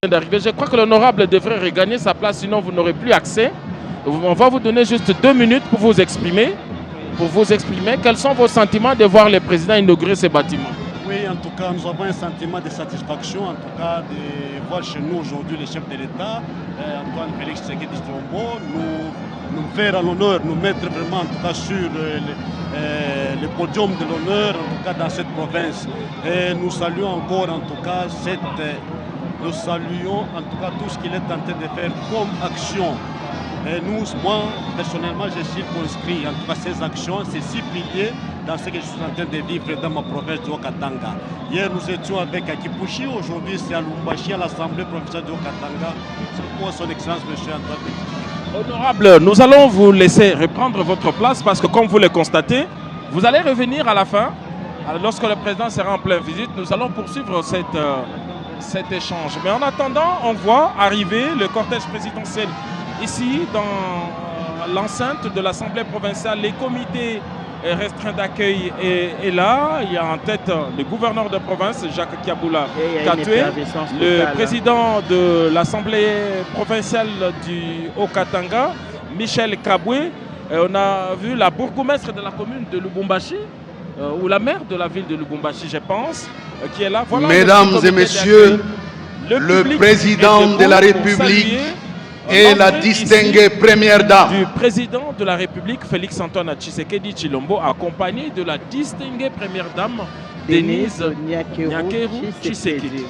d'arriver. Je crois que l'honorable devrait regagner sa place, sinon vous n'aurez plus accès. On va vous donner juste 2 minutes pour vous exprimer. Quels sont vos sentiments de voir le président inaugurer ce bâtiment? Oui, en tout cas, nous avons un sentiment de satisfaction, en tout cas, de voir chez nous aujourd'hui le chef de l'État, Antoine Félix Tshisekedi Tshilombo, nous faire l'honneur, nous mettre vraiment, en tout cas, sur le podium de l'honneur, en tout cas, dans cette province. Et nous saluons encore, en tout cas, nous saluons, en tout cas, tout ce qu'il est en train de faire comme action. Et moi, personnellement, je suis conscrit, en tout cas, ces actions, ces 6 piliers dans ce que je suis en train de vivre dans ma province de Haut-Katanga. Hier, nous étions avec Akipushi, aujourd'hui, c'est à Lubumbashi, à l'Assemblée provinciale de Haut-Katanga. C'est pour son Excellence, M. Antoine Félix. Honorable, nous allons vous laisser reprendre votre place parce que, comme vous le constatez, vous allez revenir à la fin. Lorsque le président sera en pleine visite, nous allons poursuivre cet échange. Mais en attendant, on voit arriver le cortège présidentiel ici, dans l'enceinte de l'Assemblée provinciale. Les comités restreints d'accueil est là. Il y a en tête le gouverneur de province, Jacques Kiaboula Katoué, le président de l'Assemblée provinciale du Haut-Katanga, Michel Kaboué. On a vu la bourgmestre de la commune de Lubumbashi, ou la maire de la ville de Lubumbashi, je pense, qui est là. Voilà. Mesdames et messieurs, le président de la République et la distinguée première dame du président de la République, Félix Antoine Tshisekedi Tshilombo, accompagné de la distinguée première dame, Denise Nyakeru Tshisekedi.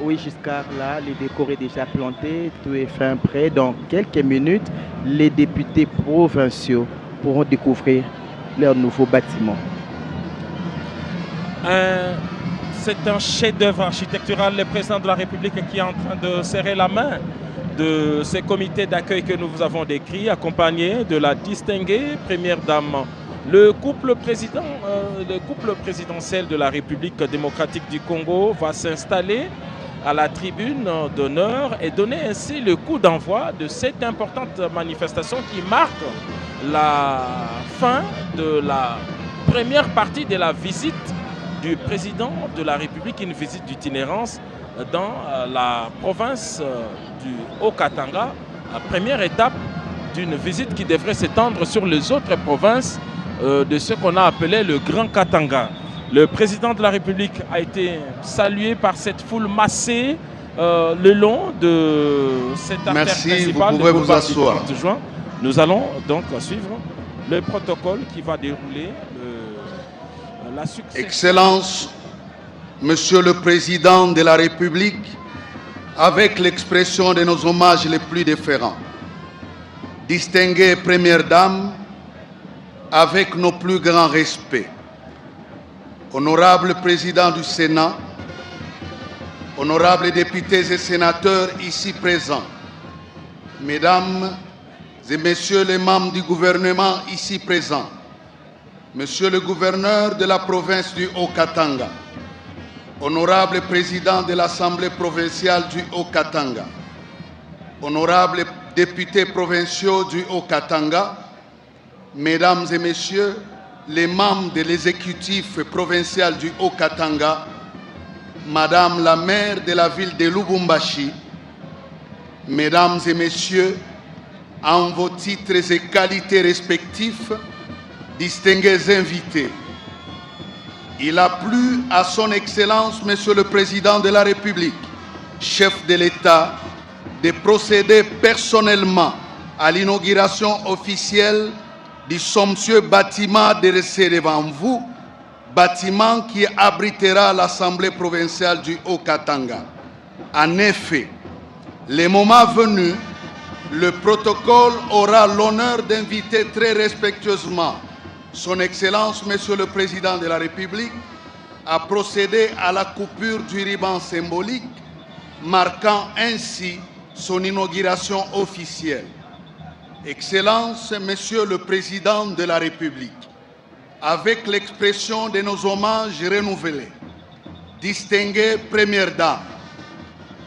Oui, jusqu'à là, le décor est déjà planté, tout est fin prêt. Dans quelques minutes, les députés provinciaux pourront découvrir leur nouveau bâtiment. C'est un chef-d'œuvre architectural. Le président de la République qui est en train de serrer la main de ces comités d'accueil que nous vous avons décrits, accompagné de la distinguée première dame. Le couple présidentiel de la République démocratique du Congo va s'installer à la tribune d'honneur et donner ainsi le coup d'envoi de cette importante manifestation qui marque la fin de la première partie de la visite du président de la République, une visite d'itinérance dans la province du Haut-Katanga, la première étape d'une visite qui devrait s'étendre sur les autres provinces de ce qu'on a appelé le Grand Katanga. Le président de la République a été salué par cette foule massée le long de cette artère principale. Vous pouvez vous asseoir. Juin. Nous allons donc suivre le protocole qui va dérouler la succession. Excellence, Monsieur le Président de la République, avec l'expression de nos hommages les plus déférents, distinguée Première Dame, avec nos plus grands respects, honorable Président du Sénat, honorables députés et sénateurs ici présents, Mesdames et Messieurs les membres du gouvernement ici présents, Monsieur le gouverneur de la province du Haut-Katanga, honorable président de l'Assemblée provinciale du Haut-Katanga, honorables députés provinciaux du Haut-Katanga, Mesdames et Messieurs les membres de l'exécutif provincial du Haut-Katanga, Madame la maire de la ville de Lubumbashi, Mesdames et Messieurs, en vos titres et qualités respectifs, distingués invités, il a plu à son Excellence, Monsieur le Président de la République, chef de l'État, de procéder personnellement à l'inauguration officielle du somptueux bâtiment dressé devant vous, bâtiment qui abritera l'Assemblée provinciale du Haut-Katanga. En effet, le moment venu, le protocole aura l'honneur d'inviter très respectueusement Son Excellence, Monsieur le Président de la République, a procédé à la coupure du ruban symbolique, marquant ainsi son inauguration officielle. Excellence, Monsieur le Président de la République, avec l'expression de nos hommages renouvelés, distinguée Première Dame,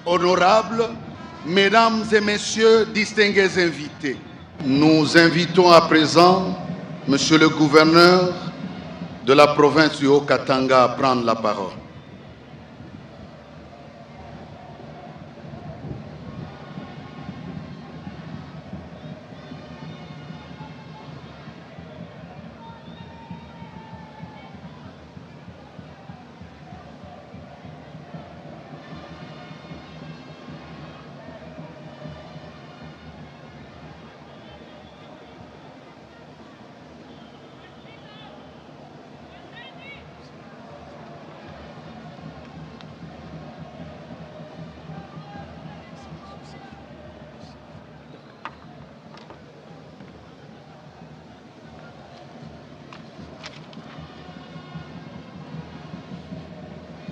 honorables, Mesdames et Messieurs, distingués invités, nous invitons à présent Monsieur le gouverneur de la province du Haut-Katanga à prendre la parole.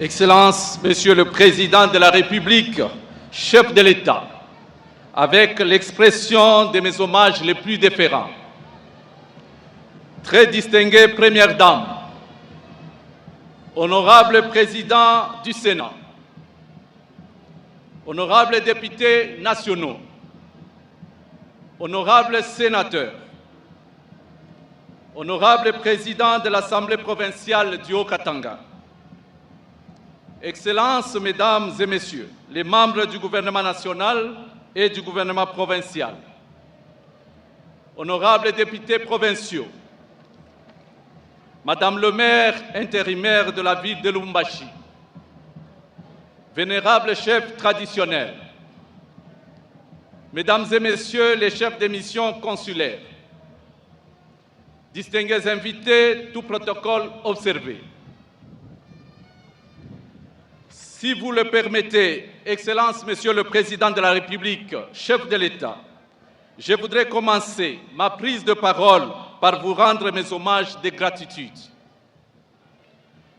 Excellences, Monsieur le Président de la République, chef de l'État, avec l'expression de mes hommages les plus déférents, très distinguée Première Dame, honorable Président du Sénat, honorables députés nationaux, honorables sénateurs, honorable Président de l'Assemblée provinciale du Haut-Katanga, Excellences, Mesdames et Messieurs, les membres du gouvernement national et du gouvernement provincial, honorables députés provinciaux, Madame le maire intérimaire de la ville de Lubumbashi, vénérables chefs traditionnels, Mesdames et Messieurs les chefs de mission consulaires, distingués invités, tout protocole observé. Si vous le permettez, Excellence, Monsieur le Président de la République, chef de l'État, je voudrais commencer ma prise de parole par vous rendre mes hommages de gratitude.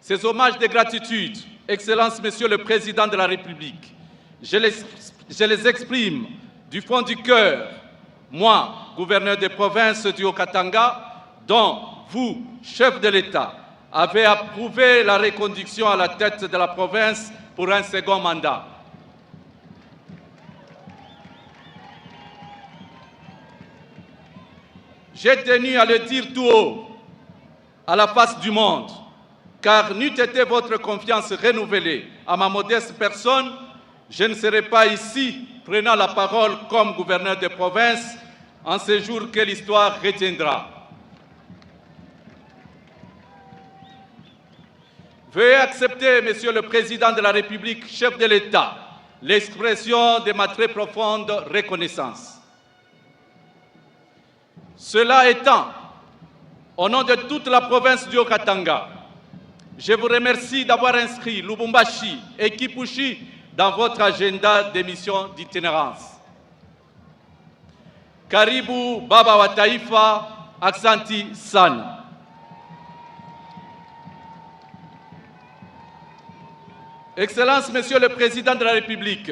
Ces hommages de gratitude, Excellence, Monsieur le Président de la République, je les exprime du fond du cœur, moi, gouverneur des provinces du Haut-Katanga, dont vous, chef de l'État, avez approuvé la reconduction à la tête de la province pour un second mandat. J'ai tenu à le dire tout haut, à la face du monde, car n'eût été votre confiance renouvelée à ma modeste personne, je ne serais pas ici prenant la parole comme gouverneur de province en ce jour que l'histoire retiendra. Veuillez accepter, Monsieur le Président de la République, chef de l'État, l'expression de ma très profonde reconnaissance. Cela étant, au nom de toute la province du Haut-Katanga, je vous remercie d'avoir inscrit Lubumbashi et Kipushi dans votre agenda d'émission d'itinérance. Karibu Baba wa Taifa, Aksanti Sana. Excellences, Monsieur le Président de la République,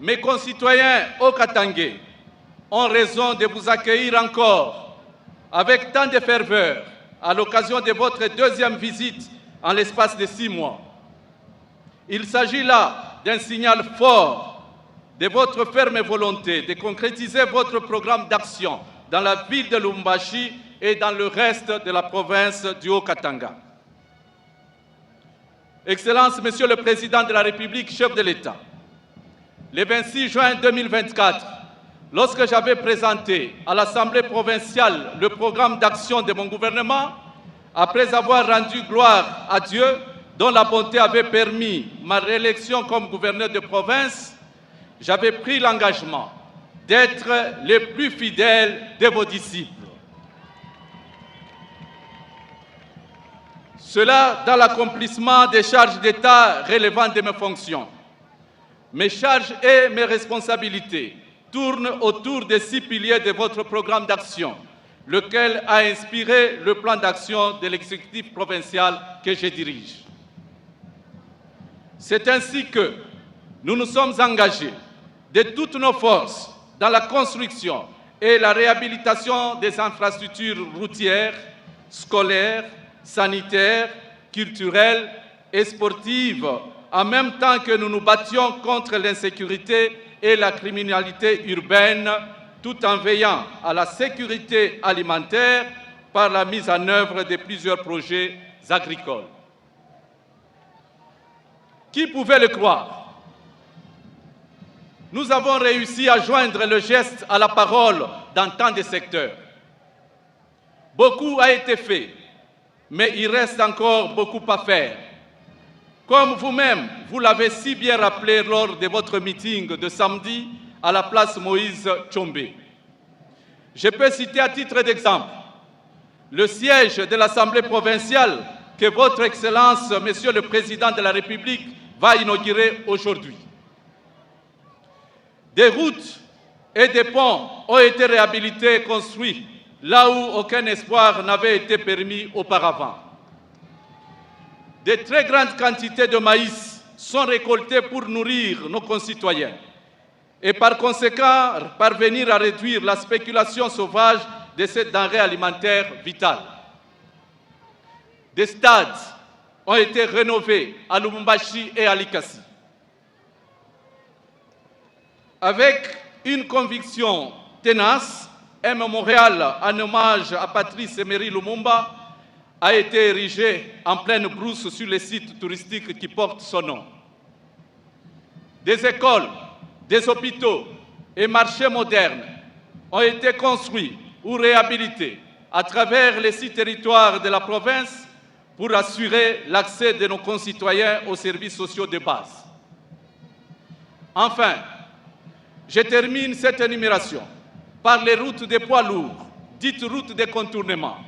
mes concitoyens haut-katangais ont raison de vous accueillir encore avec tant de ferveur à l'occasion de votre deuxième visite en l'espace de 6 mois. Il s'agit là d'un signal fort de votre ferme volonté de concrétiser votre programme d'action dans la ville de Lubumbashi et dans le reste de la province du Haut-Katanga. Excellences, Monsieur le Président de la République, chef de l'État, le 26 juin 2024, lorsque j'avais présenté à l'Assemblée provinciale le programme d'action de mon gouvernement, après avoir rendu gloire à Dieu, dont la bonté avait permis ma réélection comme gouverneur de province, j'avais pris l'engagement d'être le plus fidèle de vos disciples. Cela dans l'accomplissement des charges d'État relevant de mes fonctions. Mes charges et mes responsabilités tournent autour des 6 piliers de votre programme d'action, lequel a inspiré le plan d'action de l'exécutif provincial que je dirige. C'est ainsi que nous nous sommes engagés de toutes nos forces dans la construction et la réhabilitation des infrastructures routières, scolaires, sanitaires, culturelles et sportives, en même temps que nous nous battions contre l'insécurité et la criminalité urbaine, tout en veillant à la sécurité alimentaire par la mise en œuvre de plusieurs projets agricoles. Qui pouvait le croire? Nous avons réussi à joindre le geste à la parole dans tant de secteurs. Beaucoup a été fait, mais il reste encore beaucoup à faire. Comme vous-même, vous l'avez si bien rappelé lors de votre meeting de samedi à la place Moïse Tshombe. Je peux citer à titre d'exemple le siège de l'Assemblée provinciale que votre Excellence, Monsieur le Président de la République, va inaugurer aujourd'hui. Des routes et des ponts ont été réhabilités et construits là où aucun espoir n'avait été permis auparavant. de très grandes quantités de maïs sont récoltées pour nourrir nos concitoyens et par conséquent parvenir à réduire la spéculation sauvage de cette denrée alimentaire vitale. Des stades ont été rénovés à Lubumbashi et à Likasi. Avec une conviction tenace, un mémorial en hommage à Patrice Emery Lumumba a été érigé en pleine brousse sur les sites touristiques qui portent son nom. Des écoles, des hôpitaux et marchés modernes ont été construits ou réhabilités à travers les 6 territoires de la province pour assurer l'accès de nos concitoyens aux services sociaux de base. Enfin, je termine cette énumération par les routes des poids lourds, dites routes de contournement,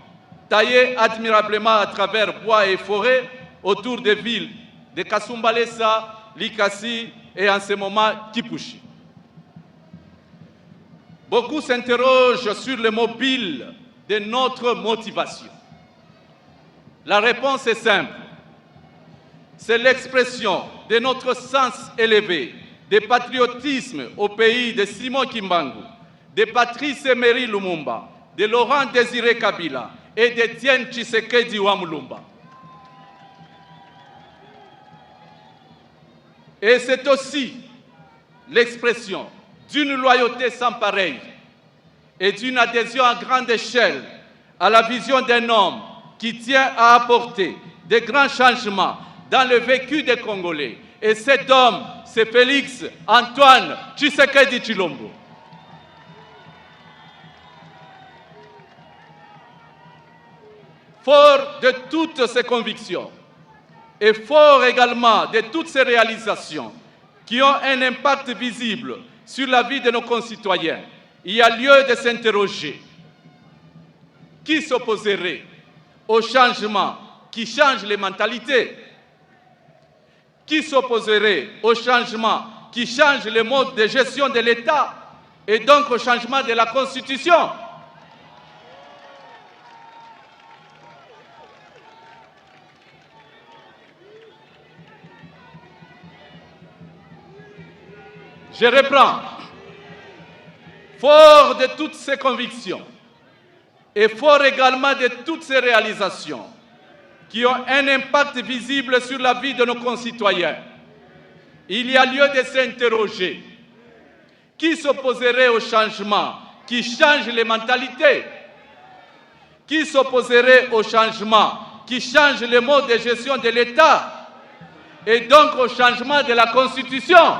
taillées admirablement à travers bois et forêts autour des villes de Kasumbalesa, Likasi et en ce moment Kipushi. Beaucoup s'interrogent sur le mobile de notre motivation. La réponse est simple. C'est l'expression de notre sens élevé de patriotisme au pays de Simon Kimbangu, de Patrice Emery Lumumba, de Laurent Désiré Kabila et d'Étienne Tshisekedi Wamulumba. Et c'est aussi l'expression d'une loyauté sans pareille et d'une adhésion à grande échelle à la vision d'un homme qui tient à apporter de grands changements dans le vécu des Congolais. Et cet homme, c'est Félix Antoine Tshisekedi Tshilombo. Fort de toutes ces convictions et fort également de toutes ces réalisations qui ont un impact visible sur la vie de nos concitoyens, il y a lieu de s'interroger. Qui s'opposerait au changement qui change les mentalités? Qui s'opposerait au changement qui change le mode de gestion de l'État et donc au changement de la Constitution? Je reprends. Fort de toutes ces convictions et fort également de toutes ces réalisations qui ont un impact visible sur la vie de nos concitoyens, il y a lieu de s'interroger. Qui s'opposerait au changement qui change les mentalités? Qui s'opposerait au changement qui change le mode de gestion de l'État et donc au changement de la Constitution?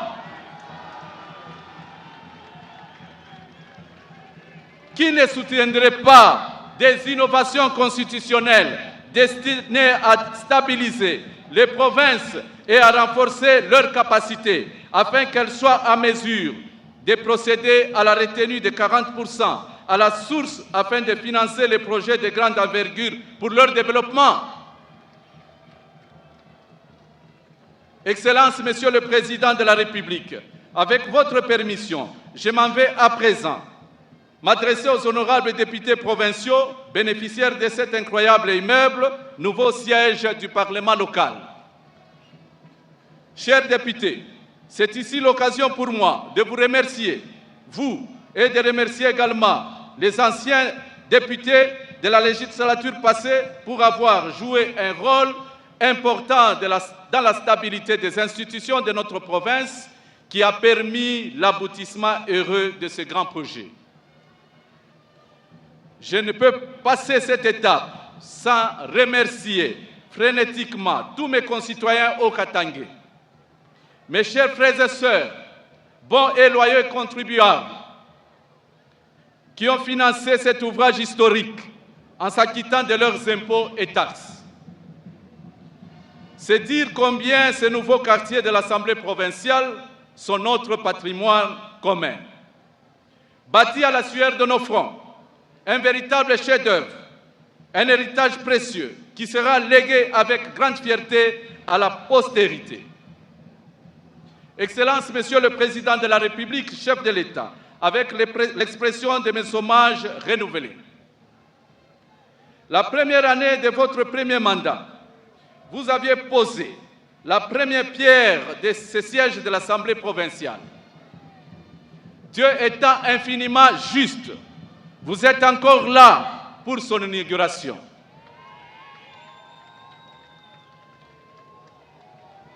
Qui ne soutiendrait pas des innovations constitutionnelles destinées à stabiliser les provinces et à renforcer leurs capacités afin qu'elles soient à mesure de procéder à la retenue de 40% à la source afin de financer les projets de grande envergure pour leur développement? Excellences, Monsieur le Président de la République, avec votre permission, je m'en vais à présent m'adresser aux honorables députés provinciaux bénéficiaires de cet incroyable immeuble, nouveau siège du Parlement local. Chers députés, c'est ici l'occasion pour moi de vous remercier, vous, et de remercier également les anciens députés de la législature passée pour avoir joué un rôle important dans la stabilité des institutions de notre province qui a permis l'aboutissement heureux de ce grand projet. Je ne peux passer cette étape sans remercier frénétiquement tous mes concitoyens au Katangé. Mes chers frères et sœurs, bons et loyaux contribuables, qui ont financé cet ouvrage historique en s'acquittant de leurs impôts et taxes. C'est dire combien ces nouveaux quartiers de l'Assemblée provinciale sont notre patrimoine commun. Bâtis à la sueur de nos fronts, un véritable chef-d'œuvre, un héritage précieux qui sera légué avec grande fierté à la postérité. Excellences, Monsieur le Président de la République, chef de l'État, avec l'expression de mes hommages renouvelés. La première année de votre premier mandat vous aviez posé la première pierre de ce siège de l'Assemblée provinciale. Dieu étant infiniment juste, vous êtes encore là pour son inauguration.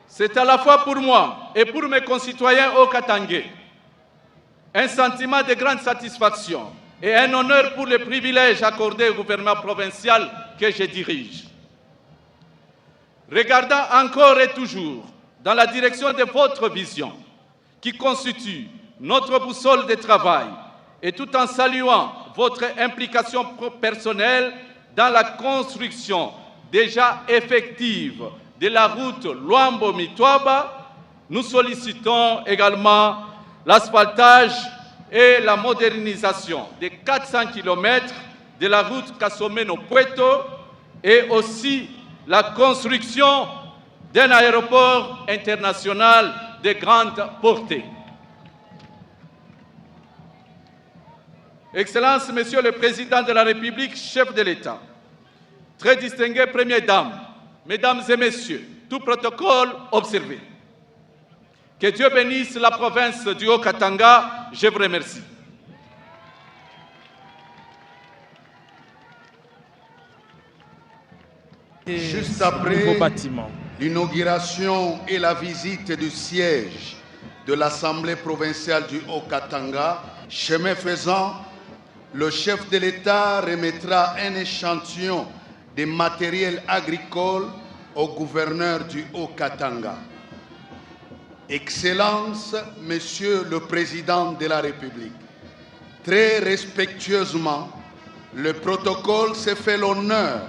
C'est à la fois pour moi et pour mes concitoyens au Katangais un sentiment de grande satisfaction et un honneur pour le privilège accordé au gouvernement provincial que je dirige. Regardant encore et toujours dans la direction de votre vision, qui constitue notre boussole de travail, et tout en saluant votre implication personnelle dans la construction déjà effective de la route Luambo-Mitwaba, nous sollicitons également l'asphaltage et la modernisation de 400 km de la route Kasomeno-Pueto et aussi la construction d'un aéroport international de grande portée. Excellences, Monsieur le Président de la République, chef de l'État, très distinguées Premières Dames, Mesdames et Messieurs, tout protocole observé. Que Dieu bénisse la province du Haut-Katanga, je vous remercie. Juste après l'inauguration et la visite du siège de l'Assemblée provinciale du Haut-Katanga, chemin faisant, le chef de l'État remettra un échantillon de matériel agricole au gouverneur du Haut-Katanga. Excellence, Monsieur le Président de la République, très respectueusement, le protocole se fait l'honneur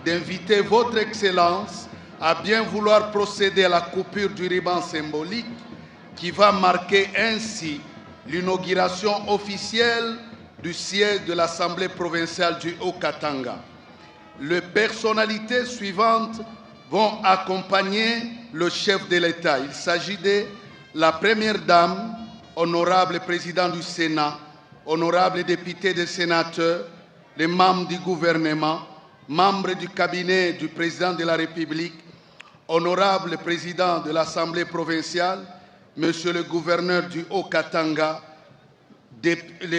d'inviter Votre Excellence à bien vouloir procéder à la coupure du ruban symbolique qui va marquer ainsi l'inauguration officielle du siège de l'Assemblée provinciale du Haut-Katanga. Les personnalités suivantes vont accompagner le chef de l'État. Il s'agit de la Première Dame, honorable Président du Sénat, honorable député et sénateurs, les membres du gouvernement, membres du cabinet du Président de la République, honorable Président de l'Assemblée provinciale, Monsieur le gouverneur du Haut-Katanga,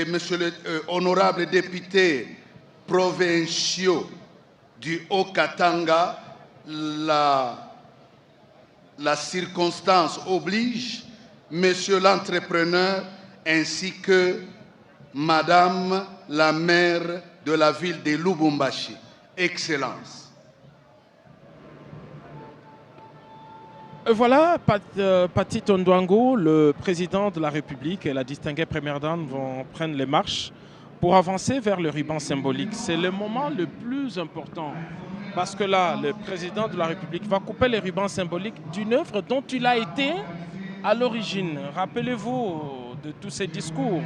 Monsieur le honorable député provinciaux du Haut-Katanga, la circonstance oblige, Monsieur l'entrepreneur, ainsi que Madame la maire de la ville de Lubumbashi. Excellence. Voilà, Pati Tondouango, le président de la République et la distinguée première dame vont prendre les marches pour avancer vers le ruban symbolique. C'est le moment le plus important parce que là, le président de la République va couper les rubans symboliques d'une œuvre dont il a été à l'origine. Rappelez-vous de tous ces discours.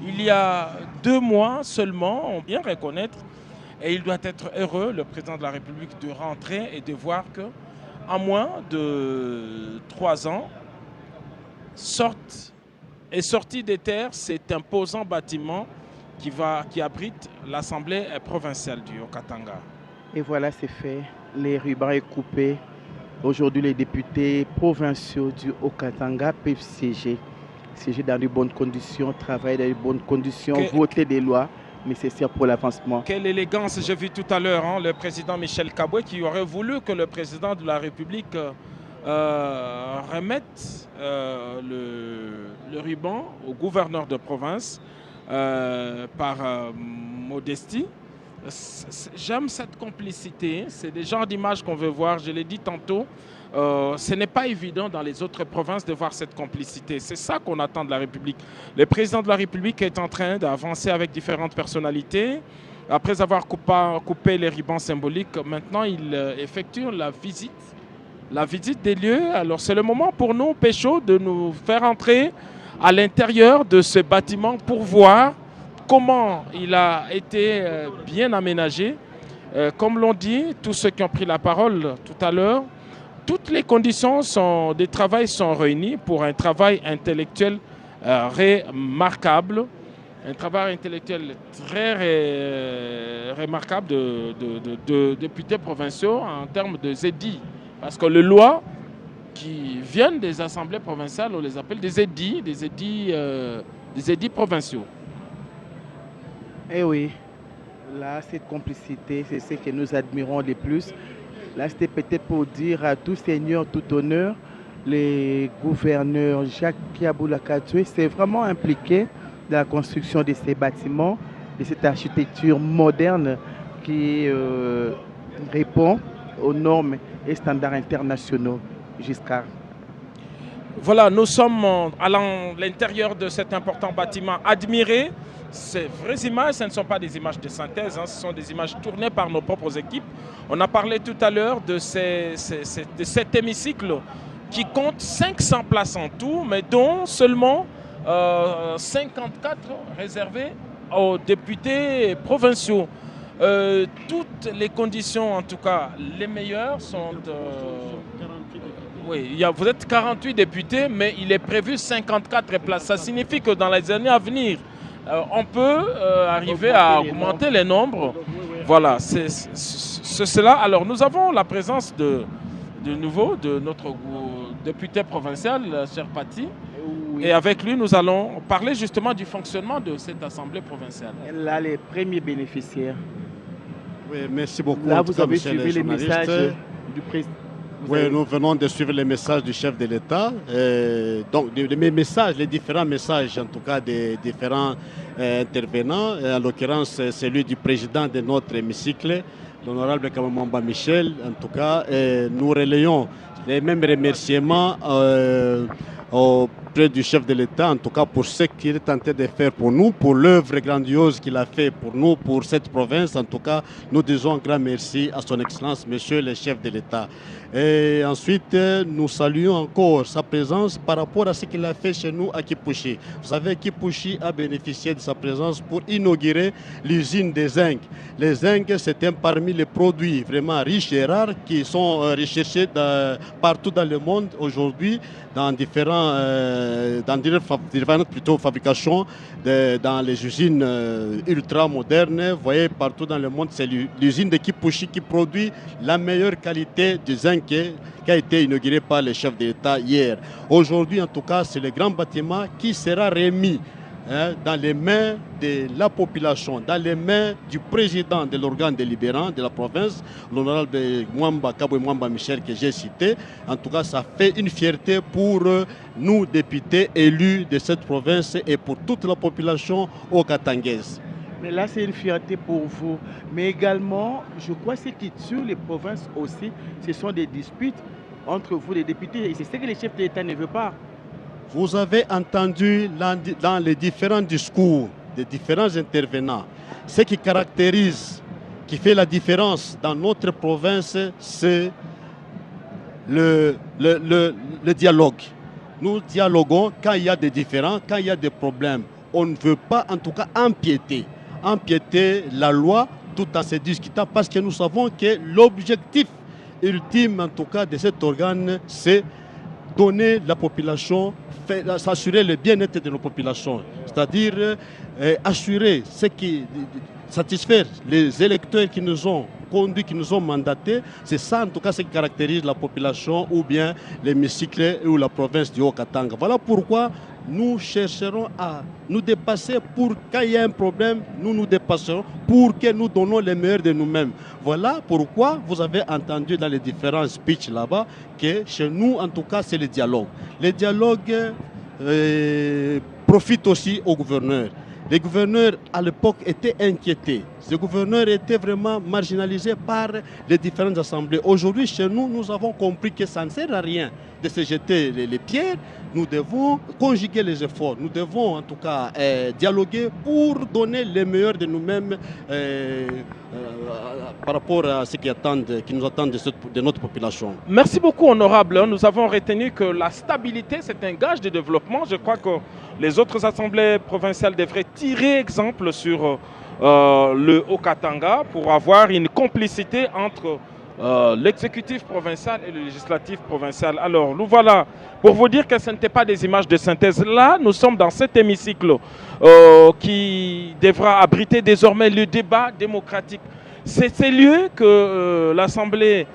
Il y a 2 mois seulement, on bien reconnaître, et il doit être heureux, le président de la République, de rentrer et de voir que en moins de 3 ans, est sorti des terres cet imposant bâtiment qui abrite l'Assemblée provinciale du Haut-Katanga. Et voilà, c'est fait. Les rubans sont coupés. Aujourd'hui, les députés provinciaux du Haut-Katanga peuvent siéger dans de bonnes conditions, travailler dans de bonnes conditions, voter des lois nécessaires pour l'avancement. Quelle élégance, j'ai vu tout à l'heure le président Michel Kabwe qui aurait voulu que le président de la République remette le ruban au gouverneur de province par modestie. J'aime cette complicité, c'est des genres d'images qu'on veut voir, je l'ai dit tantôt. Ce n'est pas évident dans les autres provinces de voir cette complicité. C'est ça qu'on attend de la République. Le président de la République est en train d'avancer avec différentes personnalités. Après avoir coupé les rubans symboliques, maintenant il effectue la visite des lieux. Alors c'est le moment pour nous, Pécho, de nous faire entrer à l'intérieur de ce bâtiment pour voir comment il a été bien aménagé. Comme l'ont dit tous ceux qui ont pris la parole tout à l'heure, toutes les conditions de travail sont réunies pour un travail intellectuel remarquable, un travail intellectuel très remarquable de députés provinciaux en termes de ZEDI Parce que les lois qui viennent des assemblées provinciales, on les appelle des édits provinciaux. Eh oui, là, cette complicité, c'est ce que nous admirons le plus. Là, c'était peut-être pour dire à tout seigneur, tout honneur, les gouverneurs Jacques Piaboula Katoué, c'est vraiment impliqué dans la construction de ces bâtiments, de cette architecture moderne qui répond aux normes et standards internationaux jusqu'à... Voilà, nous sommes à l'intérieur de cet important bâtiment admiré. Ces vraies images, ce ne sont pas des images de synthèse, ce sont des images tournées par nos propres équipes. On a parlé tout à l'heure de cet hémicycle qui compte 500 places en tout, mais dont seulement 54 réservées aux députés provinciaux. Toutes les conditions, en tout cas les meilleures, sont... oui, vous êtes 48 députés, mais il est prévu 54 places. Ça signifie que dans les années à venir, on peut arriver à augmenter les nombres. Voilà, c'est cela. Alors, nous avons la présence de nouveau de notre député provincial, cher Pati. Oui. Et avec lui, nous allons parler justement du fonctionnement de cette assemblée provinciale. Là, les premiers bénéficiaires. Oui, merci beaucoup. Là, vous avez suivi les messages du président. Oui, nous venons de suivre les messages du chef de l'État. Donc, les différents messages, en tout cas des différents intervenants, en l'occurrence celui du président de notre hémicycle, l'honorable Kamamamba Michel. En tout cas, nous relayons les mêmes remerciements auprès du chef de l'État, en tout cas pour ce qu'il est tenté de faire pour nous, pour l'œuvre grandiose qu'il a fait pour nous, pour cette province. En tout cas, nous disons un grand merci à son Excellence, Monsieur le chef de l'État. Et ensuite, nous saluons encore sa présence par rapport à ce qu'il a fait chez nous à Kipushi. Vous savez, Kipushi a bénéficié de sa présence pour inaugurer l'usine des zinc. Les zinc, c'est parmi les produits vraiment riches et rares qui sont recherchés partout dans le monde aujourd'hui, dans différentes fabrications, dans les usines ultra modernes. Vous voyez, partout dans le monde, c'est l'usine de Kipushi qui produit la meilleure qualité de zinc qui a été inauguré par le chef de l'État hier. Aujourd'hui, en tout cas, c'est le grand bâtiment qui sera remis dans les mains de la population, dans les mains du président de l'organe délibérant de la province, l'honorable Kabwe Mwamba Michel, que j'ai cité. En tout cas, ça fait une fierté pour nous, députés élus de cette province et pour toute la population okatangaise. Mais là, c'est une fierté pour vous. Mais également, je crois que ce qui tue les provinces aussi, ce sont des disputes entre vous, les députés. Et c'est ce que le chef de l'État ne veut pas. Vous avez entendu dans les différents discours des différents intervenants, ce qui caractérise, qui fait la différence dans notre province, c'est le dialogue. Nous dialoguons quand il y a des différends, quand il y a des problèmes. On ne veut pas, en tout cas, empiéter la loi tout en se discutant, parce que nous savons que l'objectif ultime, en tout cas, de cet organe, c'est donner la population, s'assurer le bien-être de nos populations, c'est-à-dire assurer satisfaire les électeurs qui nous ont conduits, qui nous ont mandatés. C'est ça en tout cas ce qui caractérise la population ou bien l'hémicycle ou la province du Haut-Katanga. Voilà pourquoi nous chercherons à nous dépasser. Pour quand il y a un problème, nous dépasserons pour que nous donnons le meilleur de nous-mêmes. Voilà pourquoi vous avez entendu dans les différents speeches là-bas que chez nous, en tout cas, c'est le dialogue. Le dialogue profite aussi aux gouverneurs. Les gouverneurs, à l'époque, étaient inquiétés. Ces gouverneurs étaient vraiment marginalisés par les différentes assemblées. Aujourd'hui, chez nous, nous avons compris que ça ne sert à rien de se jeter les pierres. Nous devons conjuguer les efforts. Nous devons, en tout cas, dialoguer pour donner le meilleur de nous-mêmes par rapport à ce qui nous attend de notre population. Merci beaucoup, honorable. Nous avons retenu que la stabilité, c'est un gage de développement. Je crois que les autres assemblées provinciales devraient tirer exemple sur le Haut-Katanga pour avoir une complicité entre l'exécutif provincial et le législatif provincial. Alors, nous voilà pour vous dire que ce n'étaient pas des images de synthèse. Là, nous sommes dans cet hémicycle qui devra abriter désormais le débat démocratique. C'est ces lieux que l'Assemblée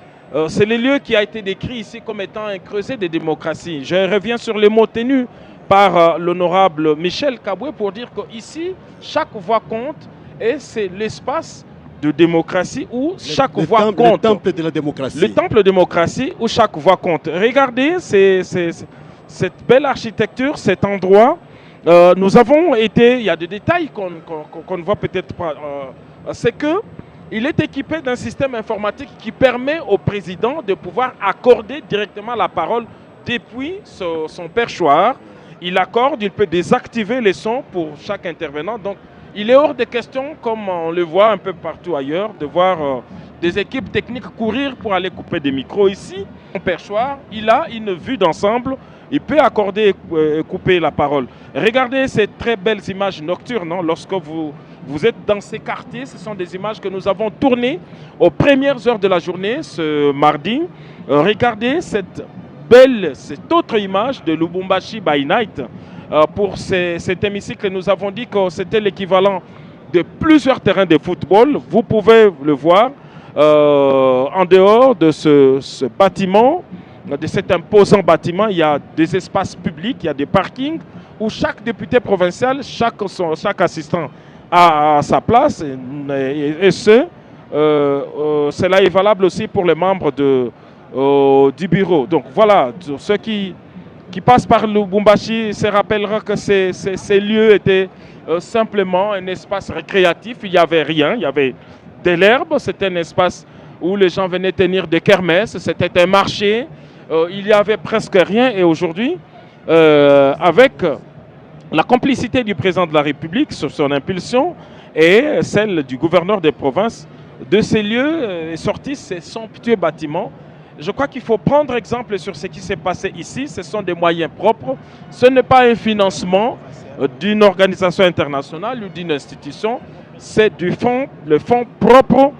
C'est le lieu qui a été décrit ici comme étant un creuset de démocratie. Je reviens sur les mots tenus par l'honorable Michel Kaboué pour dire qu'ici, chaque voix compte et c'est l'espace de démocratie où chaque voix compte. Le temple de la démocratie. Le temple de démocratie où chaque voix compte. Regardez cette belle architecture, cet endroit. Nous avons été, il y a des détails qu'on ne voit peut-être pas. C'est que il est équipé d'un système informatique qui permet au président de pouvoir accorder directement la parole depuis son perchoir. Il accorde, il peut désactiver les sons pour chaque intervenant. Donc, il est hors de question, comme on le voit un peu partout ailleurs, de voir des équipes techniques courir pour aller couper des micros. Ici, son perchoir, il a une vue d'ensemble. Il peut accorder et couper la parole. Regardez ces très belles images nocturnes. Non? Lorsque vous êtes dans ces quartiers, ce sont des images que nous avons tournées aux premières heures de la journée, ce mardi. Regardez cette autre image de Lubumbashi by Night. Pour cet hémicycle, nous avons dit que c'était l'équivalent de plusieurs terrains de football. Vous pouvez le voir en dehors de ce bâtiment, de cet imposant bâtiment. Il y a des espaces publics, il y a des parkings où chaque député provincial, chaque assistant a sa place. Et cela est valable aussi pour les membres du bureau. Donc voilà, ceux qui passent par Lubumbashi se rappelleront que ces lieux étaient simplement un espace récréatif. Il n'y avait rien, il y avait de l'herbe. C'était un espace où les gens venaient tenir des kermesses. C'était un marché. Il n'y avait presque rien. Et aujourd'hui, avec la complicité du président de la République sur son impulsion et celle du gouverneur des provinces, de ces lieux est sorti ces somptueux bâtiments. Je crois qu'il faut prendre exemple sur ce qui s'est passé ici. Ce sont des moyens propres. Ce n'est pas un financement d'une organisation internationale ou d'une institution. C'est le fonds propre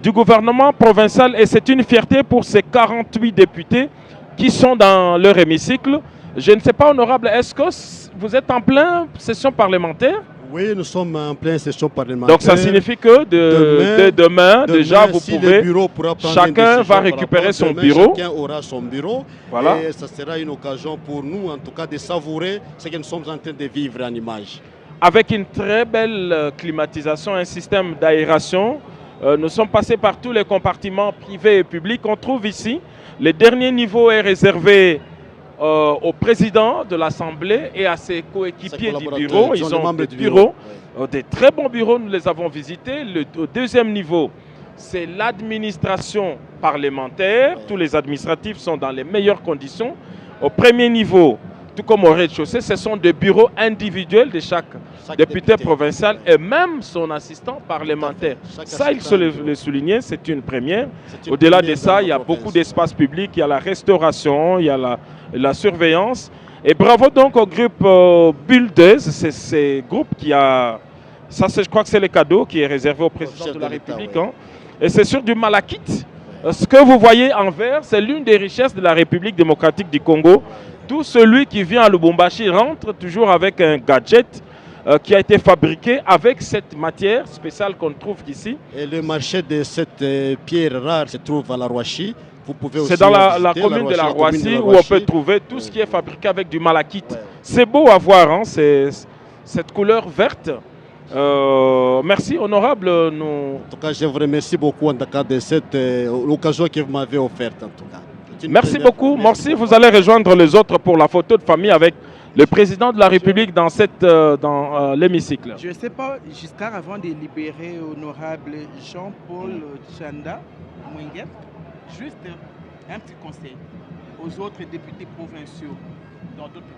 du gouvernement provincial. Et c'est une fierté pour ces 48 députés qui sont dans leur hémicycle. Je ne sais pas, honorable, est-ce que vous êtes en pleine session parlementaire? Oui, nous sommes en pleine session parlementaire. Donc ça signifie que demain, déjà, vous pouvez, chacun va récupérer son bureau. Chacun aura son bureau. Voilà. Et ça sera une occasion pour nous, en tout cas, de savourer ce que nous sommes en train de vivre en image. Avec une très belle climatisation, un système d'aération. Nous sommes passés par tous les compartiments privés et publics. On trouve ici, le dernier niveau est réservé au président de l'Assemblée et à ses coéquipiers du bureau. Ils ont des bureaux, des très bons bureaux, nous les avons visités. Au deuxième niveau, c'est l'administration parlementaire. Tous les administratifs sont dans les meilleures conditions. Au premier niveau, tout comme au rez-de-chaussée, ce sont des bureaux individuels de chaque député provincial et même son assistant parlementaire. Ça, il faut le souligner, c'est une première. Au-delà de ça, il y a beaucoup d'espaces publics, il y a la restauration, il y a la surveillance. Et bravo donc au groupe Builders, c'est ce groupe qui a... Ça, je crois que c'est le cadeau qui est réservé au président de la République. Hein. Et c'est sur du malachite. Ce que vous voyez en vert, c'est l'une des richesses de la République démocratique du Congo. Tout celui qui vient à Lubumbashi rentre toujours avec un gadget qui a été fabriqué avec cette matière spéciale qu'on trouve ici. Et le marché de cette pierre rare se trouve à la Roissy. C'est dans la commune de la Roissy où on peut trouver tout ce qui est fabriqué avec du malachite. Ouais. C'est beau à voir, hein, cette couleur verte. Merci, honorable. En tout cas, je vous remercie beaucoup en tout cas de cette occasion que vous m'avez offerte. En tout cas. Merci beaucoup. Merci. Vous allez rejoindre les autres pour la photo de famille avec le président de la République dans l'hémicycle. Je ne sais pas, jusqu'à avant de libérer honorable Jean-Paul Tchanda Mwenguet, juste un petit conseil aux autres députés provinciaux.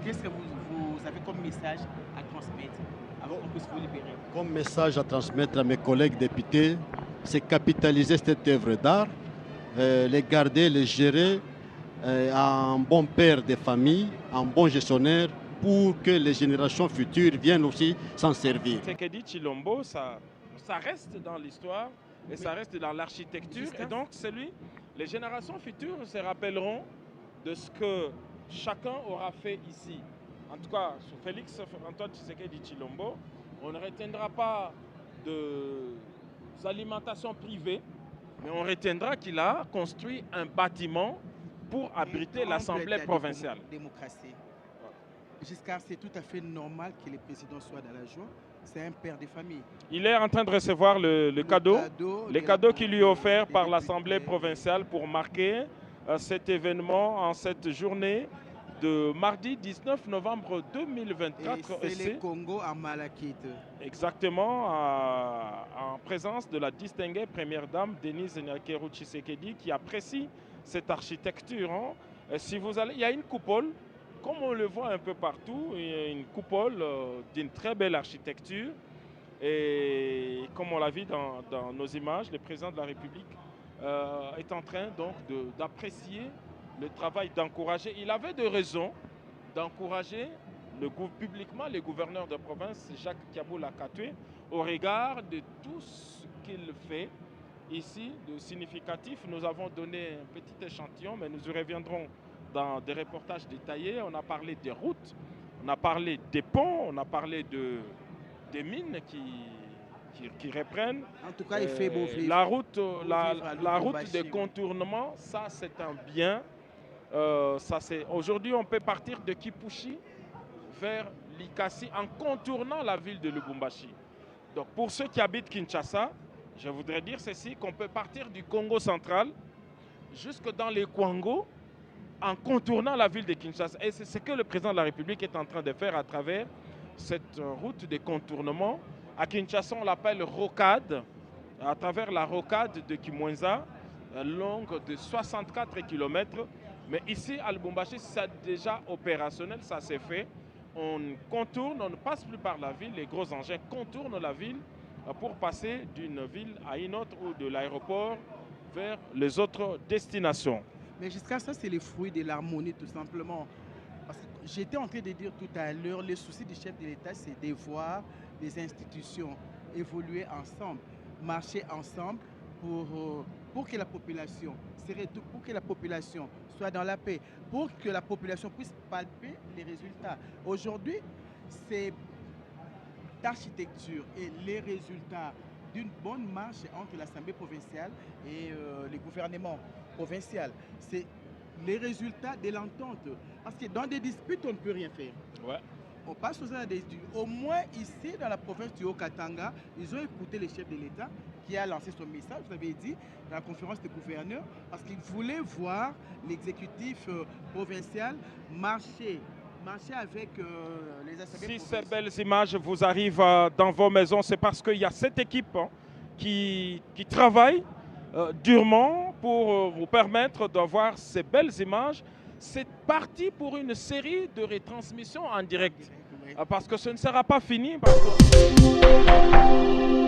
Qu'est-ce que vous avez comme message à transmettre avant qu'on puisse vous libérer? Comme message à transmettre à mes collègues députés, c'est capitaliser cette œuvre d'art, les garder, les gérer en bon père de famille, en bon gestionnaire, pour que les générations futures viennent aussi s'en servir. Ce que dit Chilombo, ça reste dans l'histoire et ça reste dans l'architecture. Et donc, les générations futures se rappelleront de ce que chacun aura fait ici. En tout cas, sur Félix Antoine Tshisekedi Chilombo, on ne retiendra pas de alimentations privées, Mais on retiendra qu'il a construit un bâtiment pour abriter l'Assemblée provinciale. Démocratie. Giscard, c'est tout à fait normal que le président soit dans la joie. C'est un père de famille. Il est en train de recevoir le cadeau, les cadeaux qui lui est offert par l'Assemblée provinciale pour marquer cet événement en cette journée de mardi 19 novembre 2024. Et c'est le Congo à Malakite. Exactement, en présence de la distinguée première dame Denise Nyakeru Tshisekedi qui apprécie cette architecture. Hein. Si vous allez, il y a une coupole. Comme on le voit un peu partout, il y a une coupole d'une très belle architecture. Et comme on l'a vu dans nos images, le président de la République est en train donc d'apprécier le travail, d'encourager. Il avait de raisons d'encourager publiquement les gouverneurs de province, Jacques Kaboula Katoué, au regard de tout ce qu'il fait ici de significatif. Nous avons donné un petit échantillon, mais nous y reviendrons dans des reportages détaillés. On a parlé des routes, on a parlé des ponts, on a parlé des mines qui reprennent. En tout cas, il fait beau vivre. La route de contournement, ça c'est un bien. Aujourd'hui, on peut partir de Kipushi vers Likasi en contournant la ville de Lubumbashi. Donc pour ceux qui habitent Kinshasa, je voudrais dire ceci, qu'on peut partir du Congo central jusque dans les Kwango en contournant la ville de Kinshasa. Et c'est ce que le président de la République est en train de faire à travers cette route de contournement. À Kinshasa, on l'appelle rocade, à travers la rocade de Kimwenza, longue de 64 km. Mais ici, à Lubumbashi, c'est déjà opérationnel, ça s'est fait. On contourne, on ne passe plus par la ville, les gros engins contournent la ville pour passer d'une ville à une autre ou de l'aéroport vers les autres destinations. Mais jusqu'à ça, c'est le fruit de l'harmonie, tout simplement. Parce que j'étais en train de dire tout à l'heure, le souci du chef de l'État, c'est de voir les institutions évoluer ensemble, marcher ensemble pour que la population, pour que la population soit dans la paix, pour que la population puisse palper les résultats. Aujourd'hui, c'est l'architecture et les résultats d'une bonne marche entre l'Assemblée provinciale et le gouvernement provincial. C'est les résultats de l'entente. Parce que dans des disputes, on ne peut rien faire. Ouais. On passe aux des disputes. Au moins ici, dans la province du Haut-Katanga, ils ont écouté le chef de l'État qui a lancé son message, vous avez dit, dans la conférence des gouverneurs, parce qu'il voulait voir l'exécutif provincial marcher avec les assemblées. Si ces belles images vous arrivent dans vos maisons, c'est parce qu'il y a cette équipe qui travaille durement pour vous permettre d'avoir ces belles images. C'est parti pour une série de retransmissions en direct. Parce que ce ne sera pas fini. Parce que